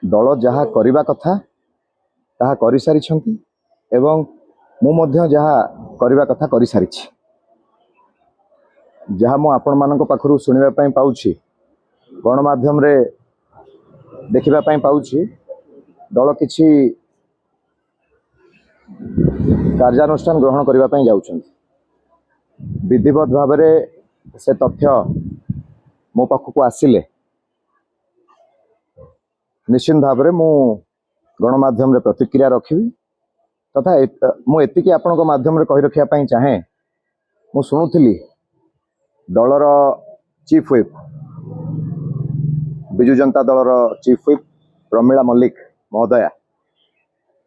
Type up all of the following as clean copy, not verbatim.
दल जहाँ करने कथा ताहा करि सारिछंती एवं मु मध्य जहाँ करने कथा करि सारिछि। जहाँ मु आपण मानक पाखरु सुनिबा पई पाउछि, गणमाध्यम रे देखिबा पई पाउछि, दल किछि कार्यानुष्ठान ग्रहण करने पई जाउछंती। विधिवत भाव से तथ्य मो पाखक आसिले निश्चित भाव में मु गणमाध्यम रे प्रतिक्रिया रखी तथा मुझे आपण माध्यम रे कहि रखिया पई चाहे। मु शुणुली दलर चीफ व्हिप बिजु जनता दलर चीफ व्हिप प्रमीला मल्लिक महोदया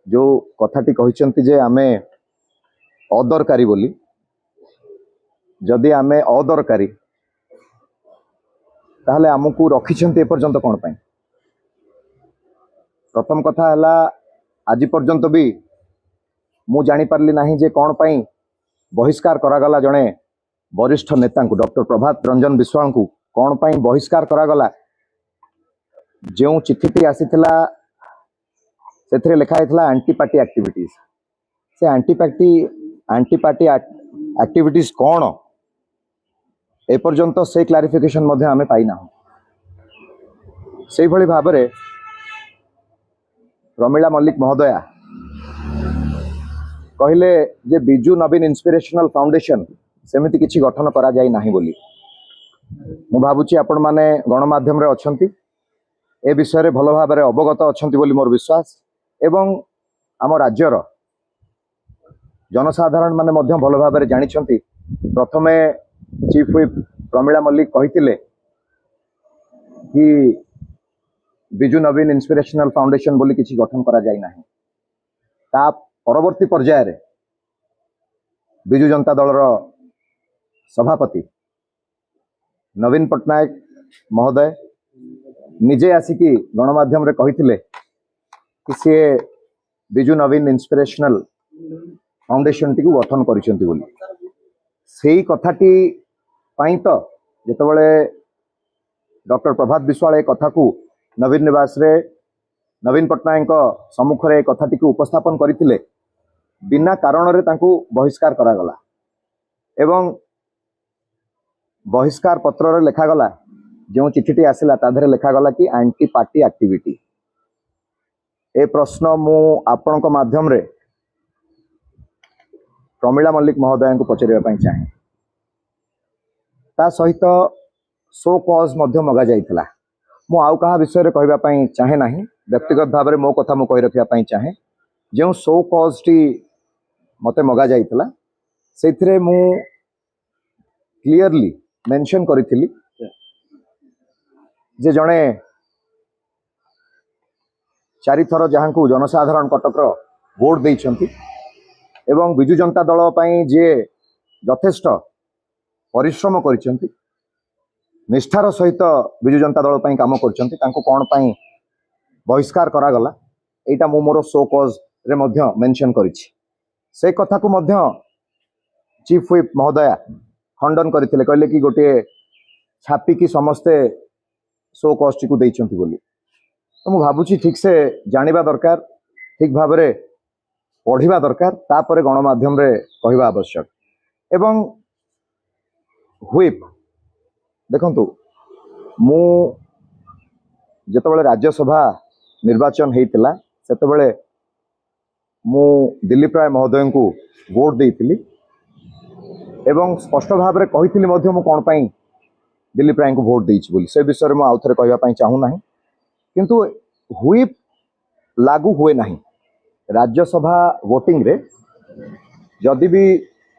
जो कथाटी कहिसंती जे आमे अदरकारी बोली, जदि आमे अदरकारी ताहले आमको रखिछंती एपर्यंत कौन पाई। प्रथम कथा है आज पर्यंत भी मु जानी पारली नहीं जे कौन पाई बहिष्कार करागला जड़े वरिष्ठ नेता को डॉक्टर प्रभात रंजन विश्वाल को कौन पाई बहिष्कार करागला। जो चिठीटी आसीथिला सेथरे लिखा हैथिला एंटी पार्टी एक्टिविटीज। से एंटी पार्टी एक्टिविटीज कौन एपर्यंत से क्लारिफिकेशन मध्य आमे पाइना। से भली भाव में प्रमीला मल्लिक महोदया कहले जे बिजू नवीन इंस्पिरेशनल फाउंडेशन सेमिति किछि गठन करा जाई नाही बोली। मु भाबुची आपण माने गणमाध्यम रे अछंती, ए विषय रे भलो भाव में अवगत अछंती बोली मोर विश्वास। एवं आम राज्यर जनसाधारण माने मध्य भलो भाव में जानिछंती। प्रथमे चीफ व्हिप प्रमीला मल्लिक कहिथिले कि बिजू नवीन इंस्पिरेशनल फाउंडेशन बोली किछि गठन करा जाई नाही। ता परवर्ती पर्याय रे बिजू जनता दलर सभापति नवीन पट्टनायक महोदय निजे आसिकी गणमाध्यम रे कहिथिले कि से बिजू नवीन इंस्पिरेशनल फाउंडेशन टी को गठन करिसेंती बोली। सेही कथाटी पाई तो जेतबेले डॉक्टर प्रभात विश्वाल ए कथा को नवीन निवास रे नवीन पट्टनायक सम्मुख रे कथाटी को उपस्थापन करथिले, बिना कारण रे तांको बहिष्कार करागला एवं बहिष्कार पत्र रे लिखा गला जो चिठीटी आसिला ताधरे लिखा गला कि एंटी पार्टी एक्टिविटी। ए प्रश्न मु आपनक माध्यम रे प्रमीला मल्लिक महोदय को पचारिबा पई चाहे। ता सहित सो कॉज मध्य मगा जाइथिला। मु आउ कहा विषय रे कहबा पई चाहे नाही, व्यक्तिगत भाव में मो कथा मु कहि रखिया पई चाहे। जो सो कॉज टी मते मगा जाइथिला सेथिरे मु क्लियरली मेंशन करिथिली जे जणे 4 थर जहां को जनसाधारण कटक वोट देइछंती एवं बिजु जनता दल पई जे यथेष्ट परिश्रम करिसेंती, निष्ठार सहित बिजु जनता दल पई काम करचंती, तांको कोन पई बहिष्कार करा गला एटा मो मोर सो कॉज रे मध्य मेंशन करिछि। से कथा को मध्य चीफ व्हिप महोदया खंडन करथिले, कहले कि गोटे छापी की समस्ते सो कॉज टी को देइछंती बोली। तो मु भाबुछि ठीक से जानिबा दरकार, ठीक भाव में पढ़िबा दरकार, तापर गणमाध्यम रे कहवा आवश्यक। एवं व्हिप देखंतु मु जेतबेले राज्यसभा निर्वाचन हेतिला सेतबेले मु दिलीप राय महोदय को वोट देइतिली एवं स्पष्ट भाव में कहितिली मध्य मु कोन पई दिलीप राय को वोट देइछि बोली। से विषय में आउ थरे कहबा पई चाहू नाही, किंतु व्हिप लागू हुए नाही। राज्यसभा वोटिंग रे जदि भी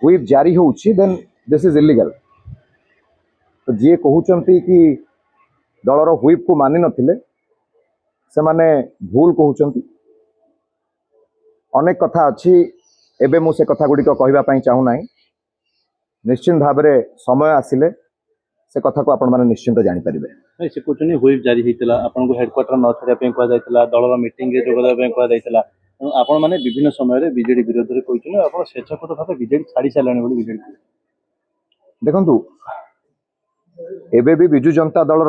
व्हिप जारी होउछि देन दिस इज इलीगल। तो जी कहउचंती कि दलर व्हिप को मानि नथिले से माने भूल कहउचंती। अनेक कथा अछि, एबे मु से कथा गुडी को कहबा पई चाहू नाही। निश्चित भाव में समय आसिले से कथा को आपण माने निश्चित जानि परिबे। नहीं से कुछ नहीं व्हिप जारी हेतिला, आपन को हेडक्वार्टर न छड़िया पे कहआ जायतिला, दलर मीटिंग रे जोगदा पे कहआ जायतिला। आपण माने विभिन्न समय रे बीजेडी विरोध रे कहिथिले, आपण स्वेच्छाकृत भाबे बीजेडी छाड़ी सालानी बोली बीजेडी। देखंतु एबे भी बिजु जनता दलर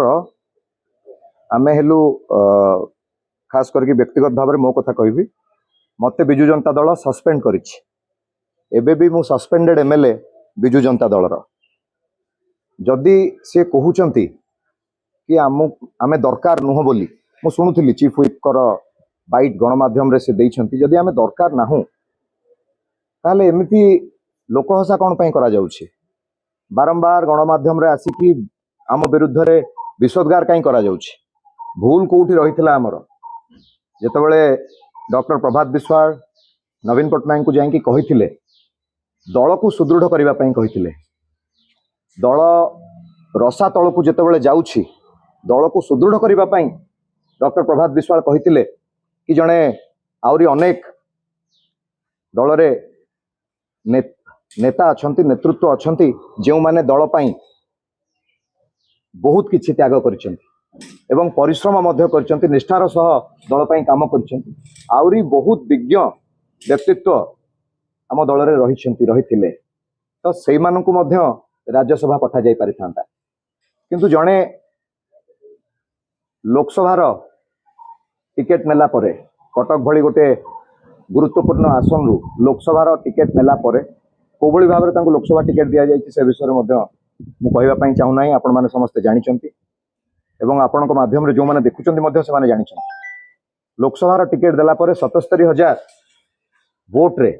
आमे हेलु खास करके व्यक्तिगत भाव में मो कथा कहबी मते बिजु जनता दल सस्पेंड करिछि एबे भी मु सस्पेंडेड एमएलए बिजु जनता दलर जदि से कहउचंती कि आमे दरकार नुह बोली मु शुणुथिली चीफ व्हिप कर बाइट गणमाध्यम रे से देइछंती जदि आमे दरकार नाहु ताले एमिति लोकहसा कौन पाई करा जाउछि बारंबार गणमाध्यम रे आसिकी आम विरुद्ध रे विषोद्गार कहीं करा जाउछि भूल कोउठी रहितला हमर जेतेबेले डॉक्टर प्रभात विश्वाल नवीन पट्टनायक को जाइकी कहिथिले दल को सुदृढ़ करबा पई कहिथिले दल रसा तल को जेतेबेले जाउछि दल को सुदृढ़ करबा पई डॉक्टर प्रभात विश्वाल कहिथिले कि जणे आउरी अनेक दल रे नेता अछंती नेतृत्व अछंती जो माने दल पाई बहुत किछि त्याग करिसेंती एवं परिश्रम मध्य करिसेंती निष्ठार सह दल पाई काम करिसेंती आउरी बहुत विज्ञ व्यक्तित्व आम दल रे रहिथिले तो सेई मानकु मध्य राज्यसभा पठा जाई परिथांता किंतु जणे लोकसभार टिकेट नेला परे कटक भली गोटे गुरुत्वपूर्ण आसन रु लोकसभार टिकेट नेला परे कोभली भाव में लोकसभा टिकेट दि जाइए से विषय में कहवाई चाहूना आपण मैंने समस्ते जानते एवं आपण माध्यम जो मैंने देखुं से जानते लोकसभार टिकेट देला परे 77,000 वोट रे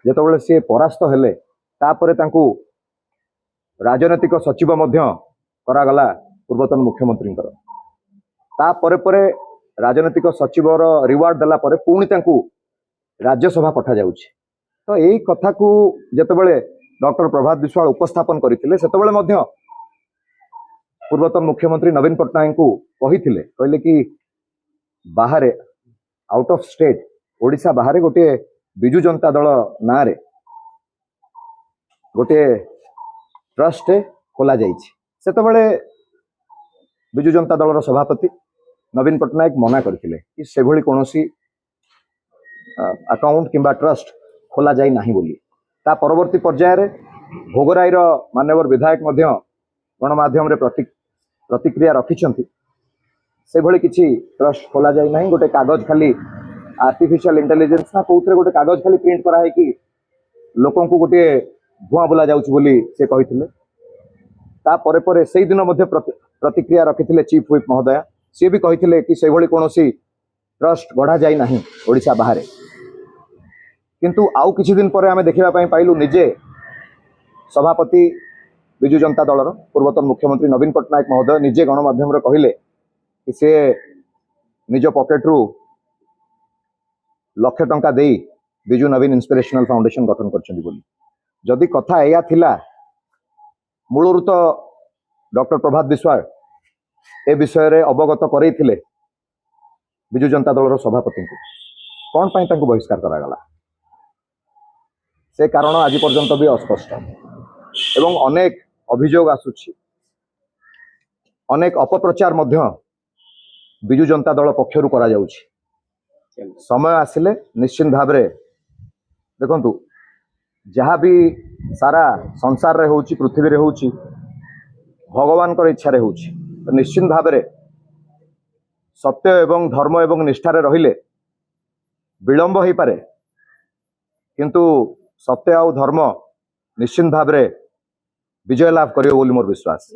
जेतबेले सी परास्त हेले तापरे तांकु राजनैतिक सचिव मध्य करागला पूर्वतन मुख्यमंत्री तापरे परे राजनैतिक सचिवर रिवार्ड देला परे पुणी तांकु राज्यसभा पठा जाउछि तो यही कथा को जेतेबेले डॉक्टर प्रभात विश्वाल उपस्थापन करथिले सेतेबेले मध्य पूर्वतन मुख्यमंत्री नवीन पट्टनायक को कहिथिले कहले कि बाहर आउट ऑफ स्टेट ओडिशा बाहर गोटे बिजु जनता दल ना रे गोटे ट्रस्ट खोला जाइछि सेतेबेले बिजु जनता दलर सभापति नवीन पट्टनायक मना करथिले कि सेभली कोनोसी अकाउंट किंबा ट्रस्ट खोला जाई नाही बोली ता परवर्ती पर्याय रे भोगराईर मान्यवर विधायक मध्य गणमाध्यम रे प्रतिक्रिया रखिछंती से भली किछि ट्रस्ट खोला जाई नाही गोटे कागज खाली आर्टिफिशियल इंटेलिजेंस ना कोउतरे गोटे कागज खाली प्रिंट करा है कि लोकन को गोटे धुआं बोला जाउछि बोली से कहिथिले ता परे परे सेई दिन मध्य प्रतिक्रिया रखिथिले चीफ व्हिप महोदय से भी कहिथिले कि से भली कोनोसी ट्रस्ट गढ़ा जाई नाही ओडिशा बाहर किंतु आउ किछि दिन पर आमे देखिबा पई पाइलु निजे सभापति बिजु जनता दलर पूर्वतन मुख्यमंत्री नवीन पट्टनायक महोदय निजे गणमाध्यम रे कहिले कि से निज पॉकेट रु लाख टंका देई बिजु नवीन इंस्पिरेशनल फाउंडेशन गठन करछन्ती बोली जदि कथा एया थिला मूलरु तो डॉक्टर प्रभात विश्वाल ए विषय रे अवगत करैथिले बिजु जनता दलर सभापति को कौन पाई तांको बहिष्कार करा गला से कारण आज पर्यंत भी अस्पष्ट एवं अनेक अभियोग आसुछि अनेक अपप्रचार मध्य बिजु जनता दल पक्षरु करा जाउछि समय आसिले निश्चित भाव रे देखंतु जहाँ भी सारा संसार रे होउछि पृथ्वी रे होउछि भगवान कर इच्छा रे होउछि तो निश्चित भाव रे सत्य एवं धर्म एवं निष्ठारे रहिले विलंब हो पारे किंतु सत्य आउ धर्म निश्चित भाव रे विजय लाभ करियो बोली मोर विश्वास।